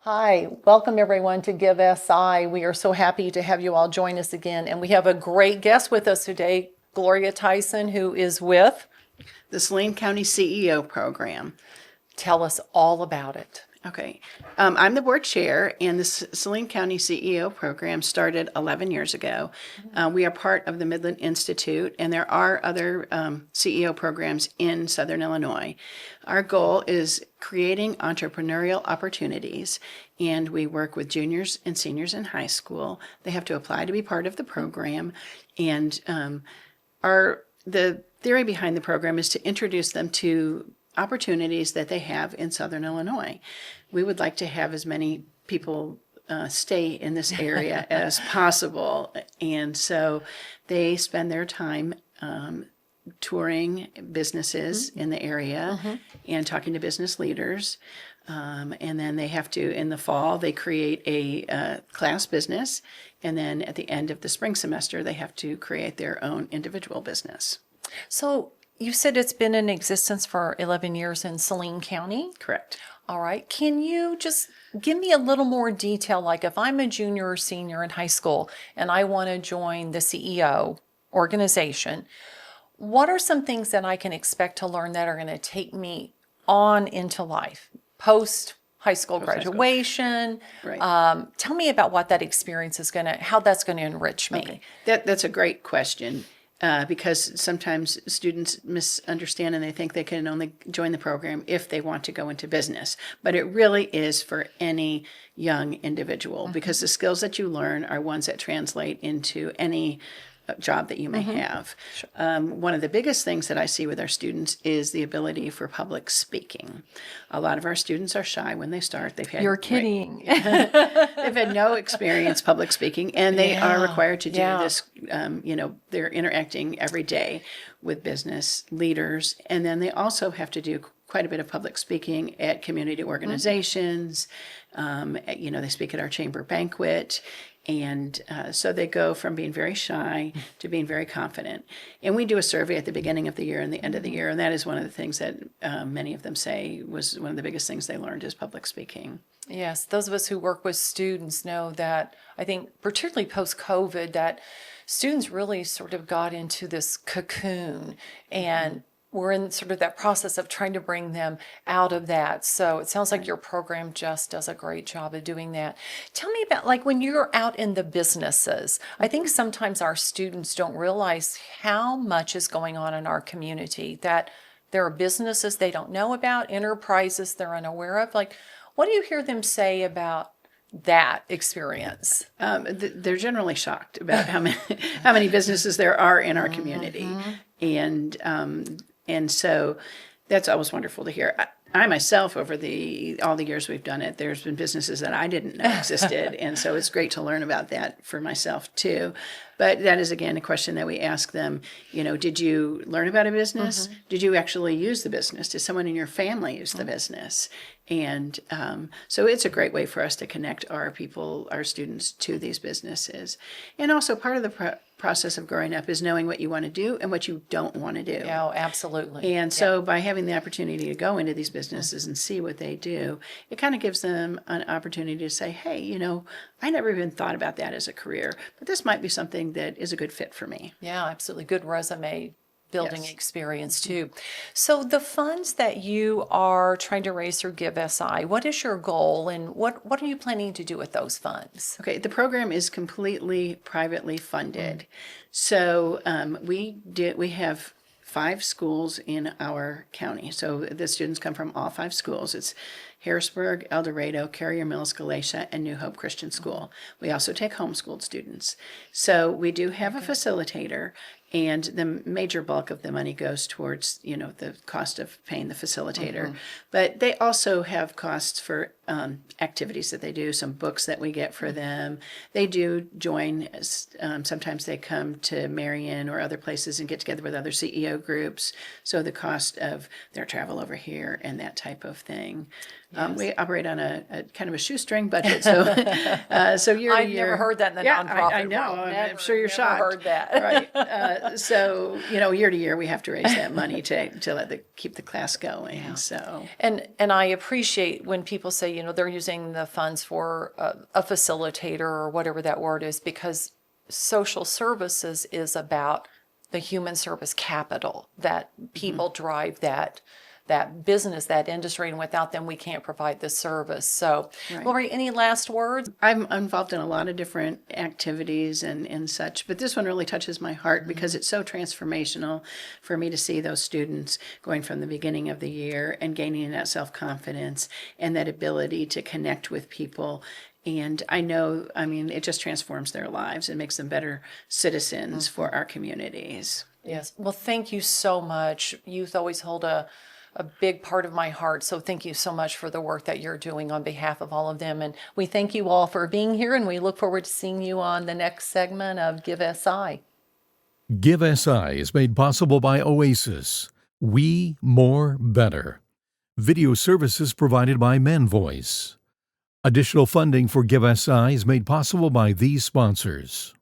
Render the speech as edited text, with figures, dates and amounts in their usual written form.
Hi, welcome everyone to Give SI. We are so happy to have you all join us again. And we have a great guest with us today, Gloria Tyson, who is with. The Saline County CEO program. Tell us all about it. Okay. I'm the board chair, and the Saline County CEO program started 11 years ago. We are part of the Midland Institute, and there are other CEO programs in Southern Illinois. Our goal is creating entrepreneurial opportunities, and we work with juniors and seniors in high school. They have to apply to be part of the program, and the theory behind the program is to introduce them to opportunities that they have in Southern Illinois. We would like to have as many people stay in this area as possible, and so they spend their time touring businesses in the area and talking to business leaders. And then they have to, in the fall, they create a class business, and then at the end of the spring semester, they have to create their own individual business. So you said it's been in existence for 11 years in Saline County? Correct. All right. Can you just give me a little more detail? Like if I'm a junior or senior in high school and I want to join the CEO organization, what are some things that I can expect to learn that are going to take me on into life, post high school graduation? Right. Tell me about what that experience is how that's going to enrich me. Okay. That's a great question. Because sometimes students misunderstand and they think they can only join the program if they want to go into business. But it really is for any young individual because the skills that you learn are ones that translate into any job that you may have. Sure. One of the biggest things that I see with our students is the ability for public speaking. A lot of our students are shy when they start. You're kidding. They've had no experience public speaking, and they are required to do this. They're interacting every day with business leaders, and then they also have to do quite a bit of public speaking at community organizations. They speak at our chamber banquet. And so they go from being very shy to being very confident. And we do a survey at the beginning of the year and the end of the year. And that is one of the things that many of them say was one of the biggest things they learned is public speaking. Yes, those of us who work with students know that, I think, particularly post-COVID, that students really sort of got into this cocoon and we're in sort of that process of trying to bring them out of that. So it sounds like your program just does a great job of doing that. Tell me about, like, when you're out in the businesses, I think sometimes our students don't realize how much is going on in our community, that there are businesses they don't know about, enterprises they're unaware of. Like, what do you hear them say about that experience? They're generally shocked about how many businesses there are in our community. And so that's always wonderful to hear. I myself, over all the years we've done it, there's been businesses that I didn't know existed. And so it's great to learn about that for myself too. But that is, again, a question that we ask them, did you learn about a business? Did you actually use the business? Did someone in your family use the business? And so it's a great way for us to connect our students to these businesses. And also part of the process of growing up is knowing what you want to do and what you don't want to do. Oh, absolutely. And so by having the opportunity to go into these businesses and see what they do, it kind of gives them an opportunity to say, hey, I never even thought about that as a career, but this might be something that is a good fit for me. Yeah, absolutely. Good resume building experience too. So the funds that you are trying to raise through Give SI, what is your goal and what are you planning to do with those funds? Okay, the program is completely privately funded. So we have 5 schools in our county. So the students come from all 5 schools. It's Harrisburg, El Dorado, Carrier Mills, Galatia, and New Hope Christian School. We also take homeschooled students. So we do have a facilitator, and the major bulk of the money goes towards, the cost of paying the facilitator. But they also have costs for activities that they do, some books that we get for them. They do join, sometimes they come to Marion or other places and get together with other CEO groups. So the cost of their travel over here and that type of thing. We operate on a kind of a shoestring budget, so year to I've year. never heard that in the nonprofit I know. world. I'm sure you're shocked. Never heard that. Right. So year to year we have to raise that money to keep the class going. Yeah. So and I appreciate when people say, say, they're using the funds for a facilitator or whatever that word is, because social services is about the human service capital that people drive that business, that industry, and without them, we can't provide the service. So, Lori, any last words? I'm involved in a lot of different activities and such, but this one really touches my heart because it's so transformational for me to see those students going from the beginning of the year and gaining that self-confidence and that ability to connect with people. And I know, it just transforms their lives and makes them better citizens for our communities. Yes. Well, thank you so much. Youth always hold a big part of my heart. So thank you so much for the work that you're doing on behalf of all of them. And we thank you all for being here, and we look forward to seeing you on the next segment of Give SI. Give SI is made possible by Oasis. We More Better. Video services provided by Men Voice. Additional funding for Give SI is made possible by these sponsors.